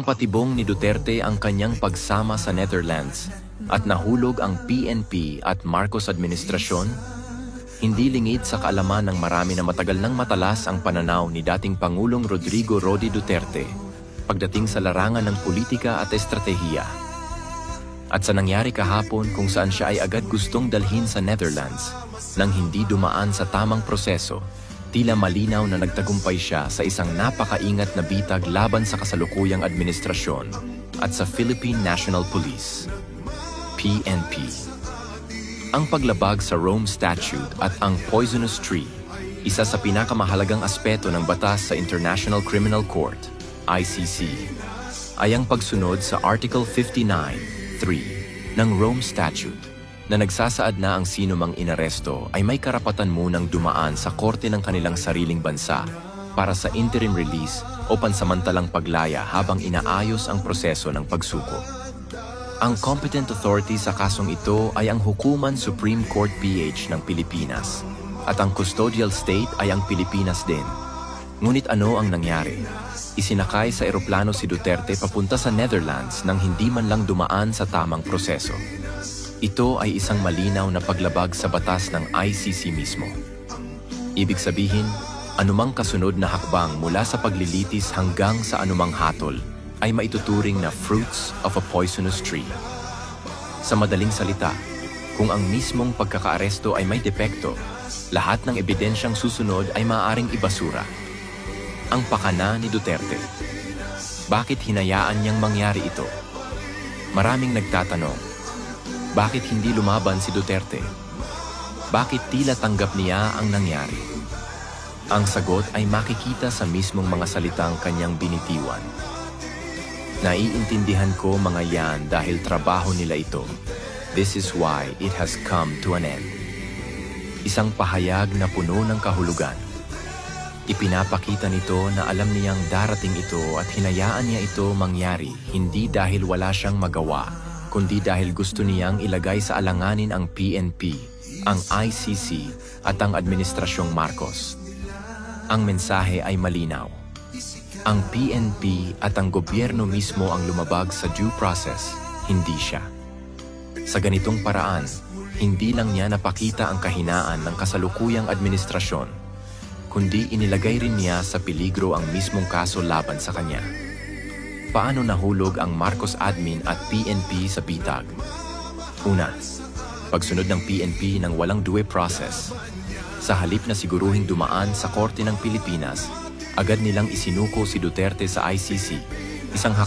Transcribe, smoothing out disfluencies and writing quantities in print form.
Upang patibong ni Duterte ang kanyang pagsama sa Netherlands at nahulog ang PNP at Marcos administrasyon, hindi lingid sa kaalaman ng marami na matagal nang matalas ang pananaw ni dating Pangulong Rodrigo Roque Duterte pagdating sa larangan ng politika at estratehiya. At sa nangyari kahapon kung saan siya ay agad gustong dalhin sa Netherlands nang hindi dumaan sa tamang proseso, tila malinaw na nagtagumpay siya sa isang napakaingat na bitag laban sa kasalukuyang administrasyon at sa Philippine National Police, PNP. Ang paglabag sa Rome Statute at ang Poisonous Tree, isa sa pinakamahalagang aspeto ng batas sa International Criminal Court, ICC, ay ang pagsunod sa Article 59(3) ng Rome Statute na nagsasaad na ang sino mang inaresto ay may karapatan munang dumaan sa korte ng kanilang sariling bansa para sa interim release o pansamantalang paglaya habang inaayos ang proseso ng pagsuko. Ang competent authority sa kasong ito ay ang Hukuman Supreme Court PH ng Pilipinas at ang custodial state ay ang Pilipinas din. Ngunit ano ang nangyari? Isinakay sa eroplano si Duterte papunta sa Netherlands nang hindi man lang dumaan sa tamang proseso. Ito ay isang malinaw na paglabag sa batas ng ICC mismo. Ibig sabihin, anumang kasunod na hakbang mula sa paglilitis hanggang sa anumang hatol ay maituturing na fruits of a poisonous tree. Sa madaling salita, kung ang mismong pagkakaaresto ay may depekto, lahat ng ebidensyang susunod ay maaaring ibasura. Ang pakana ni Duterte. Bakit hinayaan niyang mangyari ito? Maraming nagtatanong, bakit hindi lumaban si Duterte? Bakit tila tanggap niya ang nangyari? Ang sagot ay makikita sa mismong mga salitang kanyang binitiwan. Naiintindihan ko mga yan dahil trabaho nila ito. This is why it has come to an end. Isang pahayag na puno ng kahulugan. Ipinapakita nito na alam niyang darating ito at hinayaan niya ito mangyari hindi dahil wala siyang magawa, kundi dahil gusto niyang ilagay sa alanganin ang PNP, ang ICC at ang Administrasyong Marcos. Ang mensahe ay malinaw. Ang PNP at ang gobyerno mismo ang lumabag sa due process, hindi siya. Sa ganitong paraan, hindi lang niya napakita ang kahinaan ng kasalukuyang administrasyon, kundi inilagay rin niya sa peligro ang mismong kaso laban sa kanya. Paano nahulog ang Marcos admin at PNP sa bitag? Una, pagsunod ng PNP ng walang due process. Sa halip na siguruhing dumaan sa Korte ng Pilipinas, agad nilang isinuko si Duterte sa ICC, isang